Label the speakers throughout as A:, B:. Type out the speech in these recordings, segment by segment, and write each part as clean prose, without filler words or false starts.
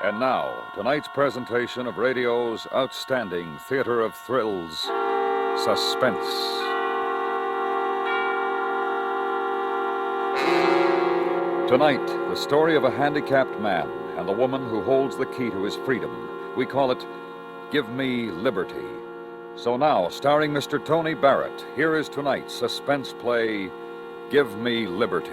A: And now, tonight's presentation of radio's outstanding theater of thrills, Suspense. Tonight, the story of a handicapped man and the woman who holds the key to his freedom. We call it Give Me Liberty. So now, starring Mr. Tony Barrett, here is tonight's suspense play, Give Me Liberty.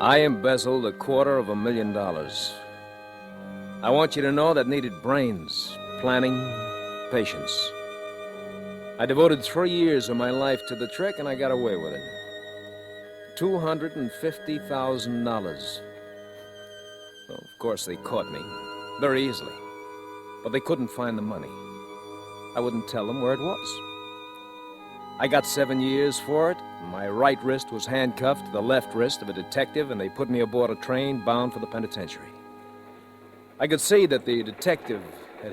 B: I embezzled $250,000. I want you to know that needed brains, planning, patience. I devoted 3 years of my life to the trick, and I got away with it. $250,000. Well, of course, they caught me very easily, but they couldn't find the money. I wouldn't tell them where it was. I got 7 years for it. My right wrist was handcuffed to the left wrist of a detective, and they put me aboard a train bound for the penitentiary. I could see that the detective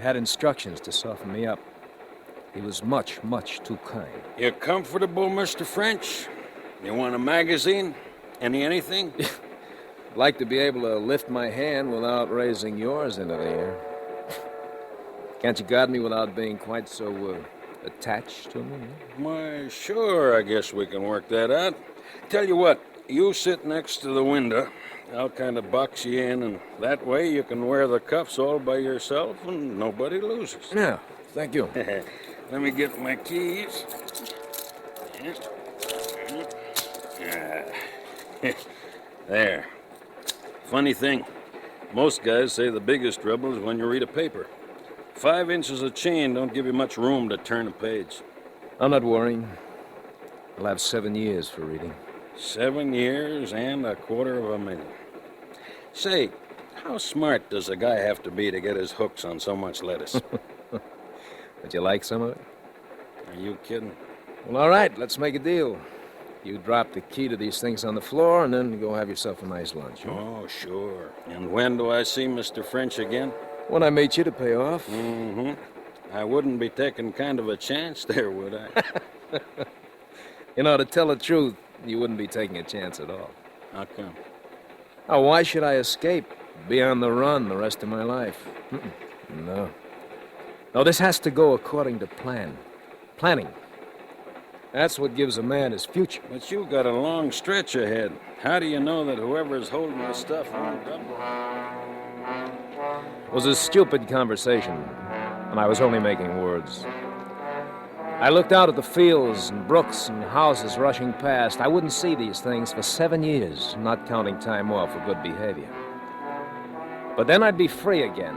B: had instructions to soften me up. He was much, much too kind.
C: You comfortable, Mr. French? You want a magazine? Anything?
B: I'd like to be able to lift my hand without raising yours into the air. Can't you guard me without being quite so attached to me?
C: Why, sure, I guess we can work that out. Tell you what, you sit next to the window. I'll kind of box you in, and that way you can wear the cuffs all by yourself and nobody loses.
B: Yeah, thank you.
C: Let me get my keys. There. Funny thing, most guys say the biggest trouble is when you read a paper. 5 inches of chain don't give you much room to turn a page.
B: I'm not worrying. I'll have 7 years for reading.
C: 7 years and $250,000. Say, how smart does a guy have to be to get his hooks on so much lettuce?
B: Would you like some of it?
C: Are you kidding?
B: Well, all right, let's make a deal. You drop the key to these things on the floor, and then go have yourself a nice lunch. Huh?
C: Oh, sure. And when do I see Mr. French again?
B: When I meet you to pay off.
C: Mm-hmm. I wouldn't be taking kind of a chance there, would I?
B: You know, to tell the truth, you wouldn't be taking a chance at all.
C: How come?
B: Oh, why should I escape? Be on the run the rest of my life? No. No, this has to go according to plan. Planning. That's what gives a man his future.
C: But you've got a long stretch ahead. How do you know that whoever's holding the stuff won't double?
B: It was a stupid conversation, and I was only making words. I looked out at the fields and brooks and houses rushing past. I wouldn't see these things for 7 years, not counting time off for good behavior. But then I'd be free again,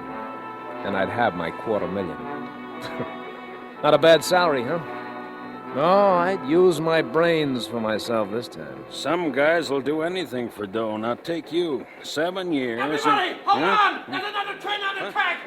B: and I'd have my $250,000. Not a bad salary, huh? No, I'd use my brains for myself this time.
C: Some guys will do anything for dough. Now take you. 7 years.
D: Everybody, hold on! There's another train on the track!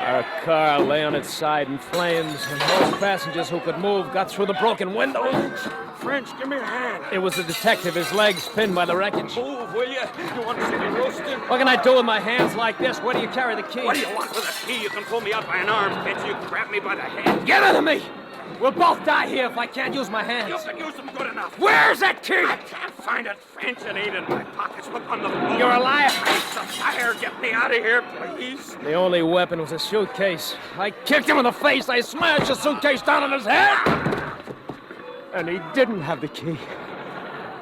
B: Our car lay on its side in flames, and most passengers who could move got through the broken windows.
C: French, give me a hand.
B: It was the detective, his legs pinned by the wreckage.
C: Move, will you? You want to see me roasted?
B: What can I do with my hands like this? Where do you carry the key?
D: What do you want with a key? You can pull me out by an arm, can't you? You can grab me by the head.
B: Get rid of me! We'll both die here if I can't use my hands.
D: You can use them good enough.
B: Where's that key?
D: I can't find it, French. It ain't in my pockets. Look on the floor.
B: You're a liar.
D: It's a fire. Get me out of here, please.
B: The only weapon was a suitcase. I kicked him in the face. I smashed the suitcase down on his head. And he didn't have the key.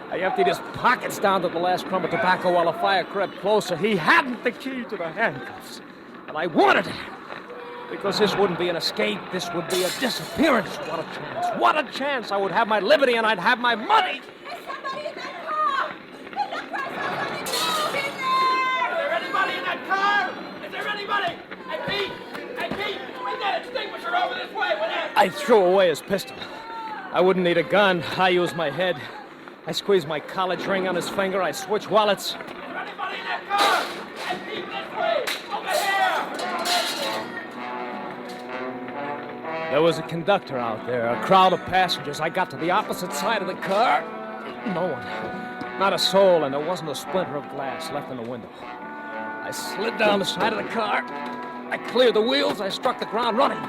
B: I emptied his pockets down to the last crumb of tobacco while the fire crept closer. He hadn't the key to the handcuffs. And I wanted it. Because this wouldn't be an escape. This would be a disappearance. What a chance. What a chance. I would have my liberty and I'd have my money.
E: There's somebody in that car! In the car! Somebody in there!
D: Is there anybody in that car? Is there anybody? Hey, Pete! Hey, Pete! Bring that extinguisher over this way, will you?
B: I threw away his pistol. I wouldn't need a gun. I used my head. I squeezed my college ring on his finger. I switched wallets.
D: Is there anybody in that car? Hey, Pete, this way! Over here!
B: There was a conductor out there, a crowd of passengers. I got to the opposite side of the car. No one. Not a soul, and there wasn't a splinter of glass left in the window. I slid down the side of the car. I cleared the wheels. I struck the ground running.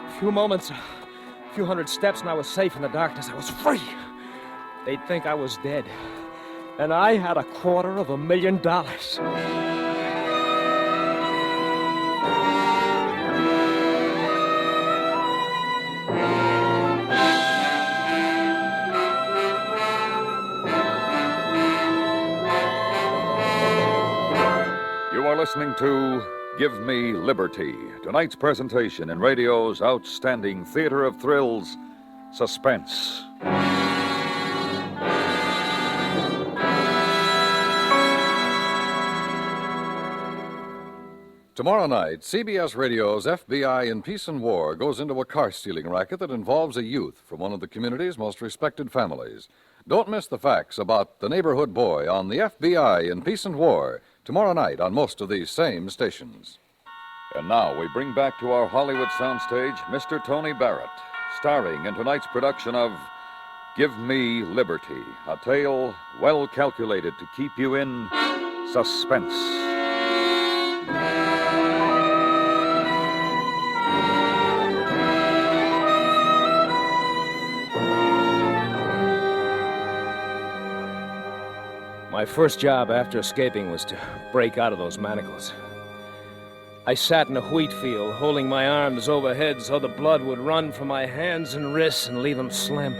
B: A few moments, a few hundred steps, and I was safe in the darkness. I was free. They'd think I was dead. And I had $250,000.
A: You are listening to Give Me Liberty, tonight's presentation in radio's outstanding theater of thrills, Suspense.
F: Tomorrow night, CBS Radio's FBI in Peace and War goes into a car-stealing racket that involves a youth from one of the community's most respected families. Don't miss the facts about the neighborhood boy on the FBI in Peace and War tomorrow night on most of these same stations.
A: And now we bring back to our Hollywood soundstage Mr. Tony Barrett, starring in tonight's production of Give Me Liberty, a tale well calculated to keep you in suspense.
B: My first job after escaping was to break out of those manacles. I sat in a wheat field, holding my arms overhead so the blood would run from my hands and wrists and leave them slim.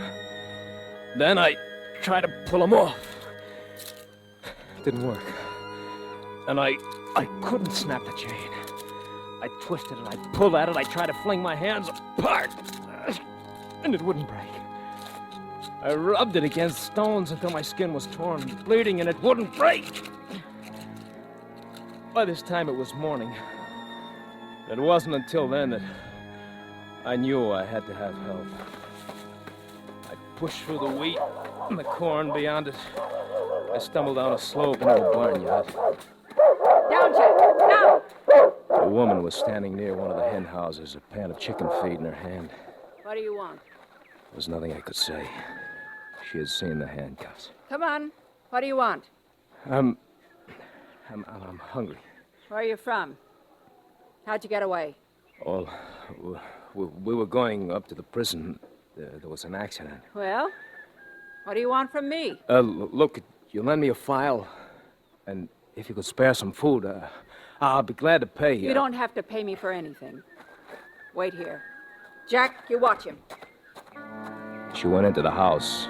B: Then I tried to pull them off. It didn't work. And I couldn't snap the chain. I twisted it, I pulled at it, I tried to fling my hands apart, and it wouldn't break. I rubbed it against stones until my skin was torn and bleeding, and it wouldn't break. By this time, it was morning. It wasn't until then that I knew I had to have help. I pushed through the wheat and the corn beyond it. I stumbled down a slope into a barnyard.
E: Down, Jack, down!
B: A woman was standing near one of the hen houses, a pan of chicken feed in her hand.
E: What do you want?
B: There was nothing I could say. She had seen the handcuffs.
E: Come on. What do you want?
B: I'm hungry.
E: Where are you from? How'd you get away?
B: Well, we were going up to the prison. There was an accident.
E: Well, what do you want from me?
B: Look, you lend me a file, and if you could spare some food, I'll be glad to pay you.
E: You don't have to pay me for anything. Wait here. Jack, you watch him.
B: She went into the house,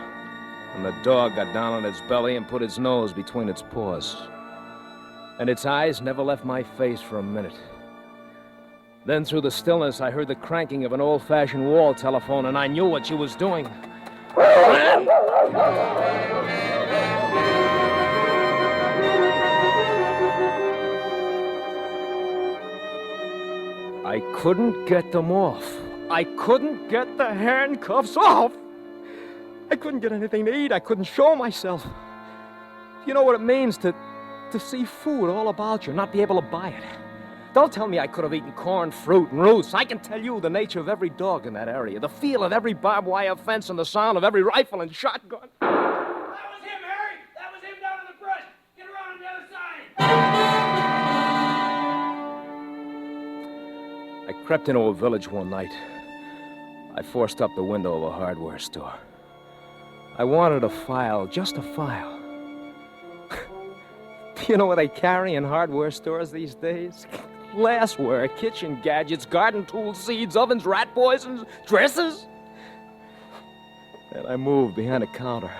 B: and the dog got down on its belly and put its nose between its paws. And its eyes never left my face for a minute. Then through the stillness, I heard the cranking of an old-fashioned wall telephone, and I knew what she was doing. I couldn't get them off. I couldn't get the handcuffs off. I couldn't get anything to eat. I couldn't show myself. You know what it means to see food all about you, not be able to buy it. Don't tell me I could have eaten corn, fruit, and roots. I can tell you the nature of every dog in that area, the feel of every barbed wire fence, and the sound of every rifle and shotgun.
D: That was him, Harry! That was him down in the brush! Get around on the other side!
B: I crept into a village one night. I forced up the window of a hardware store. I wanted a file, just a file. Do you know what they carry in hardware stores these days? Glassware, kitchen gadgets, garden tools, seeds, ovens, rat poisons, dresses. Then I moved behind a counter.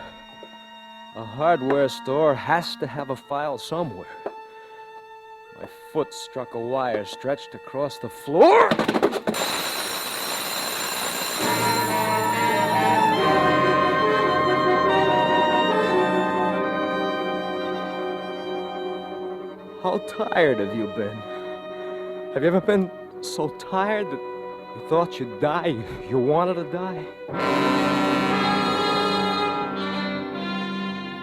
B: A hardware store has to have a file somewhere. My foot struck a wire stretched across the floor. How tired have you been? Have you ever been so tired that you thought you'd die? You wanted to die?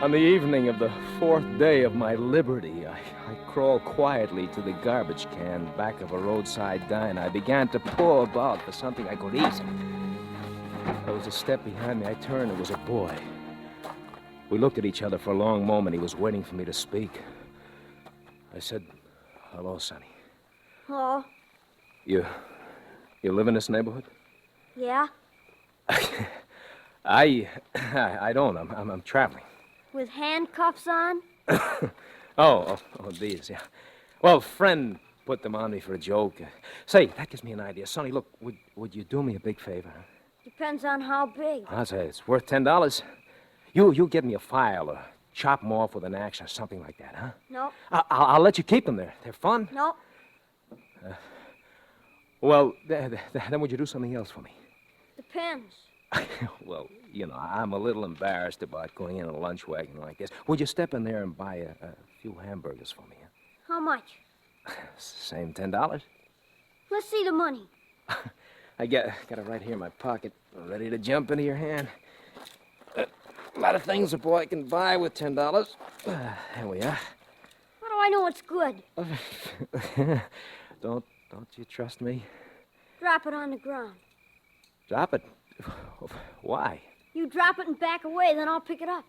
B: On the evening of the 4th day of my liberty, I crawled quietly to the garbage can back of a roadside diner. I began to paw about for something I could eat. There was a step behind me. I turned. It was a boy. We looked at each other for a long moment. He was waiting for me to speak. I said, "Hello, Sonny.
E: Hello?
B: You live in this neighborhood?"
E: Yeah?
B: I don't. I'm traveling.
E: With handcuffs on?
B: Oh, these, yeah. Well, friend put them on me for a joke. Say, that gives me an idea. Sonny, look, would you do me a big favor? Huh?
E: Depends on how big.
B: I'll say it's worth $10. You get me a file or chop them off with an axe or something like that, huh?
E: No.
B: I'll let you keep them there. They're fun.
E: No.
B: Well, then would you do something else for me?
E: Depends.
B: Well, I'm a little embarrassed about going in a lunch wagon like this. Would you step in there and buy a few hamburgers for me? Huh?
E: How much?
B: Same $10.
E: Let's see the money.
B: I got it right here in my pocket, ready to jump into your hand. A lot of things a boy can buy with $10. There we are.
E: How do I know it's good?
B: Don't you trust me?
E: Drop it on the ground.
B: Drop it. Why?
E: You drop it and back away, then I'll pick it up.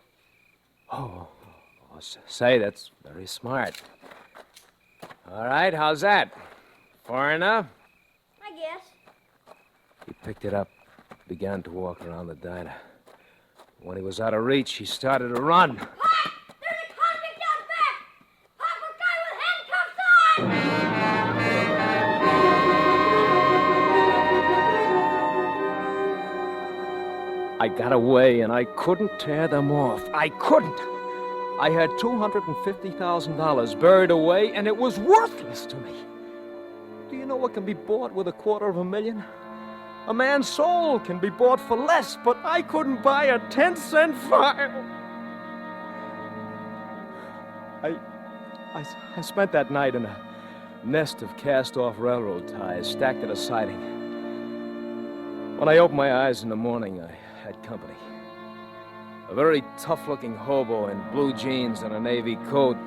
B: Oh, say, that's very smart. All right, how's that? Far enough?
E: I guess.
B: He picked it up, began to walk around the diner. When he was out of reach, he started to run.
E: Hot! There's a convict out back! Hot with handcuffs on!
B: I got away, and I couldn't tear them off. I couldn't. I had $250,000 buried away, and it was worthless to me. Do you know what can be bought with $250,000? A man's soul can be bought for less, but I couldn't buy a 10-cent file. I spent that night in a nest of cast-off railroad ties stacked at a siding. When I opened my eyes in the morning, I had company. A very tough-looking hobo in blue jeans and a navy coat.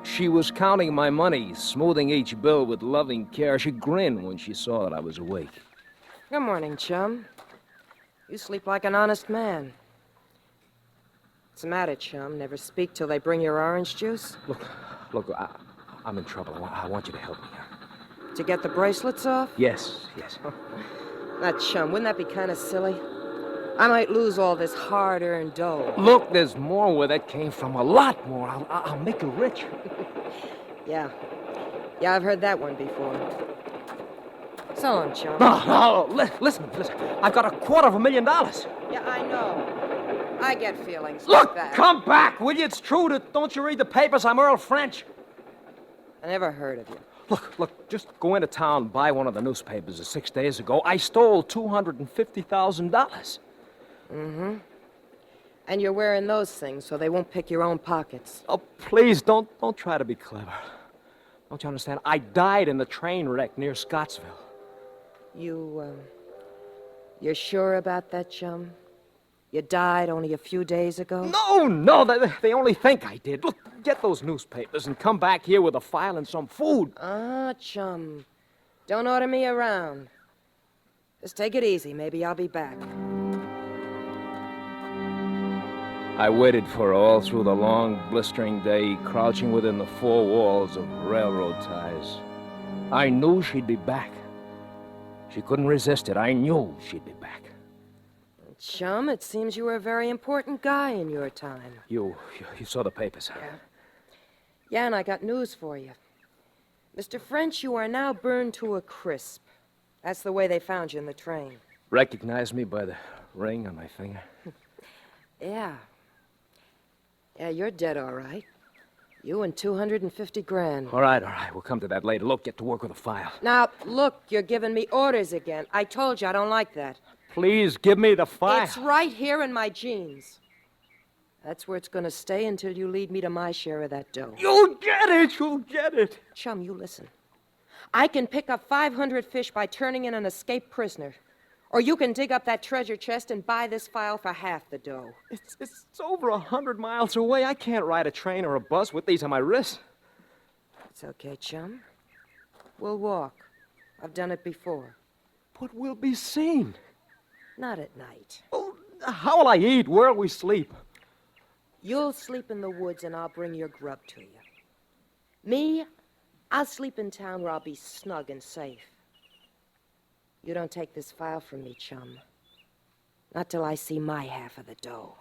B: She was counting my money, smoothing each bill with loving care. She grinned when she saw that I was awake.
G: Good morning, chum. You sleep like an honest man. What's the matter, chum? Never speak till they bring your orange juice?
B: Look, I'm in trouble. I want you to help me.
G: To get the bracelets off?
B: Yes.
G: Now, chum, wouldn't that be kind of silly? I might lose all this hard-earned dough.
B: Look, there's more where that came from. A lot more. I'll make you rich.
G: Yeah, I've heard that one before. So long, chum.
B: No, listen. I've got $250,000.
G: Yeah, I know. I get feelings
B: Look,
G: like that.
B: come back, will you? It's true. Don't you read the papers? I'm Earl French.
G: I never heard of you.
B: Look, just go into town and buy one of the newspapers. 6 days ago, I stole $250,000.
G: Mm-hmm. And you're wearing those things so they won't pick your own pockets.
B: Oh, please, don't try to be clever. Don't you understand? I died in the train wreck near Scottsville.
G: You're sure about that, chum? You died only a few days ago?
B: No, they only think I did. Look, get those newspapers and come back here with a file and some food.
G: Chum. Don't order me around. Just take it easy. Maybe I'll be back.
B: I waited for her all through the long, blistering day, crouching within the four walls of railroad ties. I knew she'd be back. She couldn't resist it. I knew she'd be back.
G: Chum, it seems you were a very important guy in your time.
B: You saw the papers, huh?
G: Yeah, and I got news for you. Mr. French, you are now burned to a crisp. That's the way they found you in the train.
B: Recognize me by the ring on my finger?
G: Yeah. Yeah, you're dead, all right. You and $250,000.
B: All right. We'll come to that later. Look, get to work with a file.
G: Now, look, you're giving me orders again. I told you I don't like that.
B: Please, give me the file.
G: It's right here in my jeans. That's where it's going to stay until you lead me to my share of that dough.
B: You'll get it.
G: Chum, you listen. I can pick up 500 fish by turning in an escaped prisoner. Or you can dig up that treasure chest and buy this file for half the dough.
B: It's over 100 miles away. I can't ride a train or a bus with these on my wrists.
G: It's okay, chum. We'll walk. I've done it before.
B: But we'll be seen.
G: Not at night.
B: Oh, how will I eat? Where'll we sleep?
G: You'll sleep in the woods and I'll bring your grub to you. Me, I'll sleep in town where I'll be snug and safe. You don't take this file from me, chum. Not till I see my half of the dough.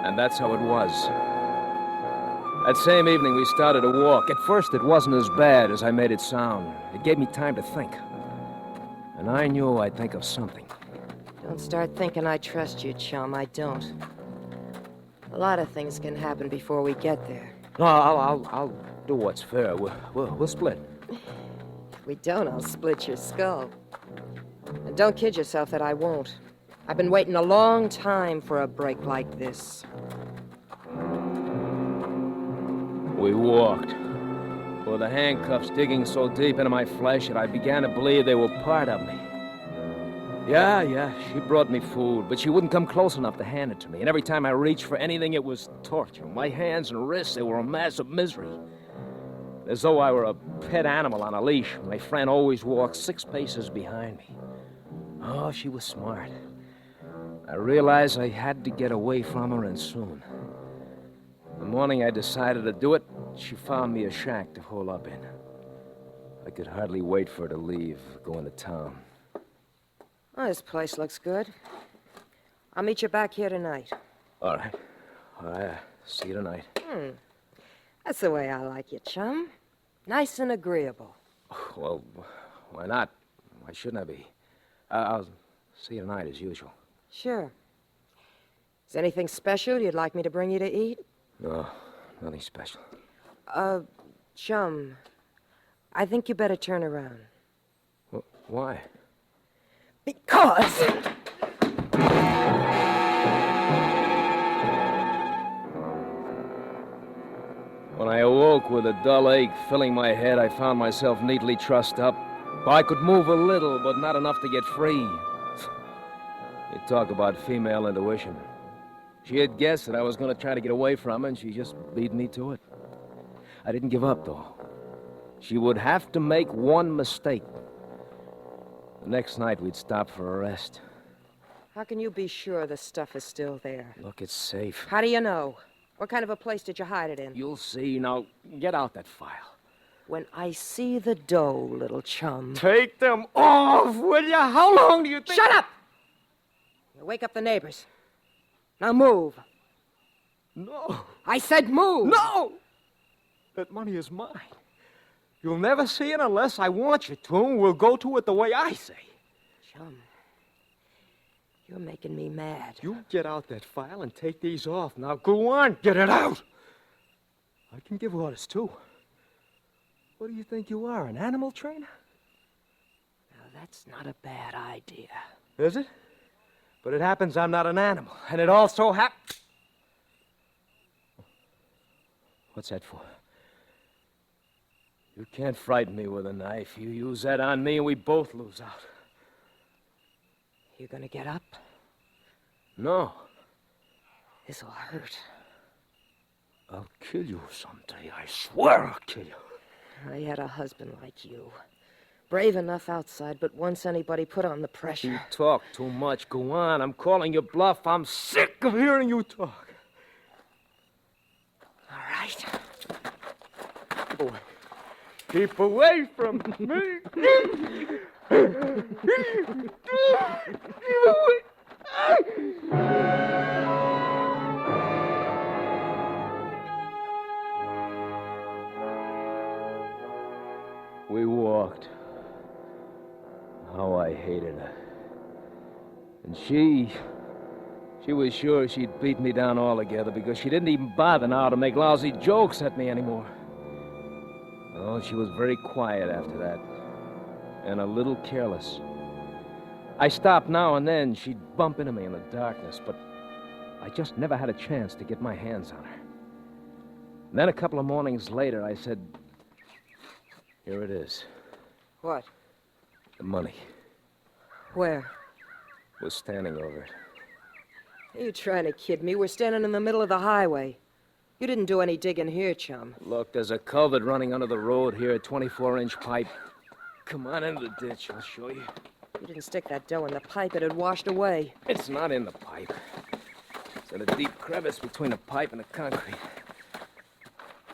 B: And that's how it was. That same evening, we started a walk. At first, it wasn't as bad as I made it sound. It gave me time to think. And I knew I'd think of something.
G: Don't start thinking I trust you, chum. I don't. A lot of things can happen before we get there.
B: No, I'll do what's fair. We'll split.
G: If we don't, I'll split your skull. And don't kid yourself that I won't. I've been waiting a long time for a break like this.
B: We walked, with the handcuffs digging so deep into my flesh that I began to believe they were part of me. Yeah, she brought me food, but she wouldn't come close enough to hand it to me. And every time I reached for anything, it was torture. My hands and wrists, they were a mass of misery. As though I were a pet animal on a leash. My friend always walked 6 paces behind me. Oh, she was smart. I realized I had to get away from her, and soon. The morning I decided to do it, she found me a shack to hole up in. I could hardly wait for her to leave, go into town.
G: Oh, this place looks good. I'll meet you back here tonight.
B: All right. See you tonight.
G: That's the way I like you, chum. Nice and agreeable.
B: Well, why not? Why shouldn't I be? I'll see you tonight as usual.
G: Sure. Is there anything special you'd like me to bring you to eat?
B: No, nothing special.
G: Chum, I think you better turn around.
B: Why?
G: Because...
B: When I awoke with a dull ache filling my head, I found myself neatly trussed up. I could move a little, but not enough to get free. You talk about female intuition. She had guessed that I was going to try to get away from her, and she just beat me to it. I didn't give up, though. She would have to make one mistake. The next night, we'd stop for a rest.
G: How can you be sure the stuff is still there?
B: Look, it's safe.
G: How do you know? What kind of a place did you hide it in?
B: You'll see. Now, get out that file.
G: When I see the dough, little chum...
B: Take them off, will you? How long do you think...
G: Shut up! You'll wake up the neighbors. Now move.
B: No.
G: I said move!
B: No! That money is mine. You'll never see it unless I want you to, and we'll go to it the way I say.
G: Chum, you're making me mad.
B: You get out that file and take these off. Now go on, get it out. I can give orders, too. What do you think you are, an animal trainer?
G: Now, that's not a bad idea.
B: Is it? But it happens I'm not an animal, and it also happens... What's that for? You can't frighten me with a knife. You use that on me, and we both lose out.
G: You gonna get up?
B: No.
G: This'll hurt.
B: I'll kill you someday. I swear I'll kill you.
G: I had a husband like you. Brave enough outside, but once anybody put on the pressure...
B: You talk too much. Go on. I'm calling your bluff. I'm sick of hearing you talk.
G: All right.
B: Keep away. Keep away from me. We walked. How I hated her. And she was sure she'd beat me down altogether because she didn't even bother now to make lousy jokes at me anymore. Oh, she was very quiet after that. And a little careless. I stopped now and then. She'd bump into me in the darkness, but I just never had a chance to get my hands on her. And then a couple of mornings later, I said, here it is.
G: What?
B: The money.
G: Where?
B: Was standing over it.
G: Are you trying to kid me? We're standing in the middle of the highway. You didn't do any digging here, chum.
B: Look, there's a culvert running under the road here, a 24-inch pipe. Come on into the ditch, I'll show you.
G: You didn't stick that dough in the pipe, it had washed away.
B: It's not in the pipe. It's in a deep crevice between the pipe and the concrete.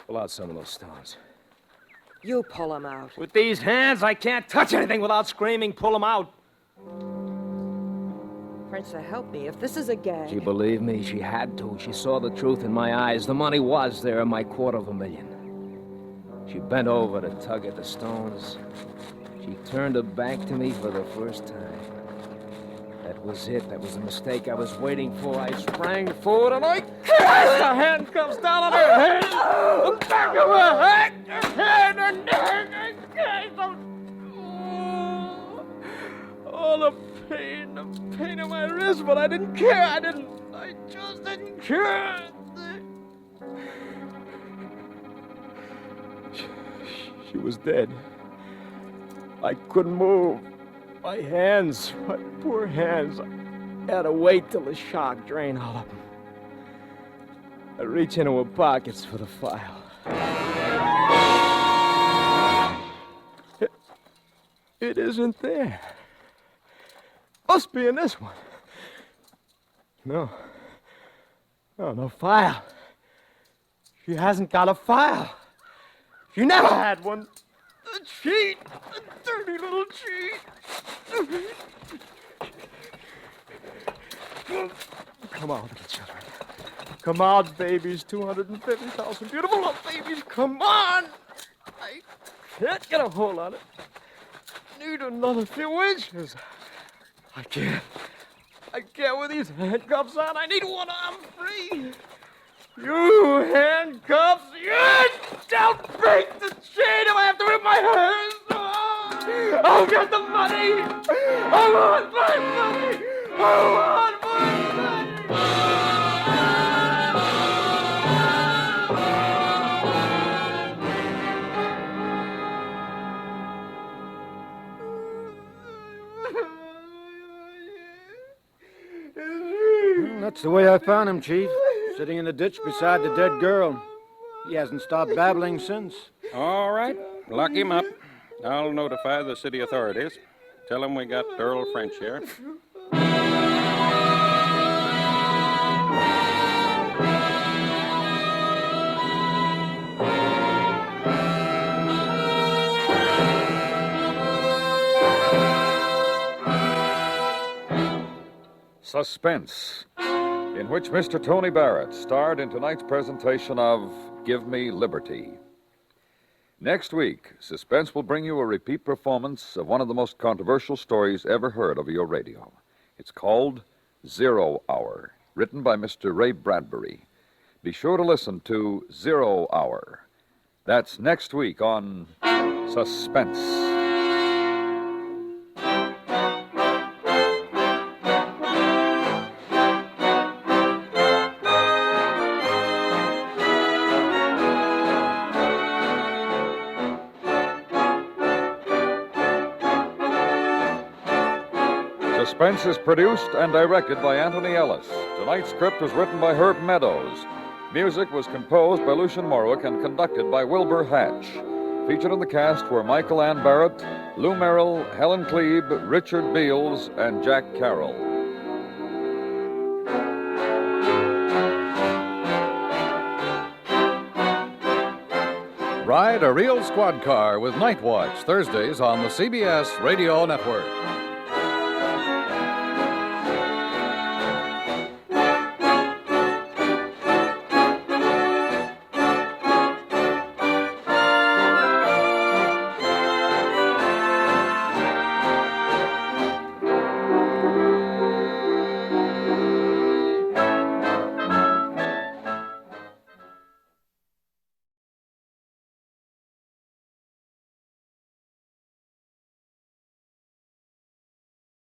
B: Pull out some of those stones.
G: You pull them out.
B: With these hands, I can't touch anything without screaming, pull them out.
G: Prince, help me. If this is a gag...
B: She believed me. She had to. She saw the truth in my eyes. The money was there, my $250,000. She bent over to tug at the stones. She turned her back to me for the first time. That was it. That was the mistake I was waiting for. I sprang forward and I cast the handcuffs down on her head. The back of her head. Her head and neck. Oh, the pain in my wrist, but I didn't care. I just didn't care. She was dead. I couldn't move. My hands, my poor hands, I had to wait till the shock drained all of them. I reach into her pockets for the file. It isn't there. Must be in this one. No, no file. She hasn't got a file. She never had one. A cheat! A dirty little cheat! Come on, little children. Come on, babies. 250,000 beautiful little babies. Come on! I can't get a hold on it. Need another few inches. I can't with these handcuffs on. I need one arm free. You handcuffs, you don't break the chain if I have to rip my hands. Oh, I'll get the money. I want my money. I want my money.
H: That's the way I found him, Chief. Sitting in the ditch beside the dead girl. He hasn't stopped babbling since.
C: All right, lock him up. I'll notify the city authorities. Tell them we got Earl French here.
A: Suspense, in which Mr. Tony Barrett starred in tonight's presentation of Give Me Liberty. Next week, Suspense will bring you a repeat performance of one of the most controversial stories ever heard over your radio. It's called 0 Hour, written by Mr. Ray Bradbury. Be sure to listen to 0 Hour. That's next week on Suspense. Suspense is produced and directed by Anthony Ellis. Tonight's script was written by Herb Meadows. Music was composed by Lucien Moraweck and conducted by Wilbur Hatch. Featured in the cast were Michael Ann Barrett, Lou Merrill, Helen Klebe, Richard Beals, and Jack Carroll.
F: Ride a real squad car with Night Watch, Thursdays on the CBS Radio Network.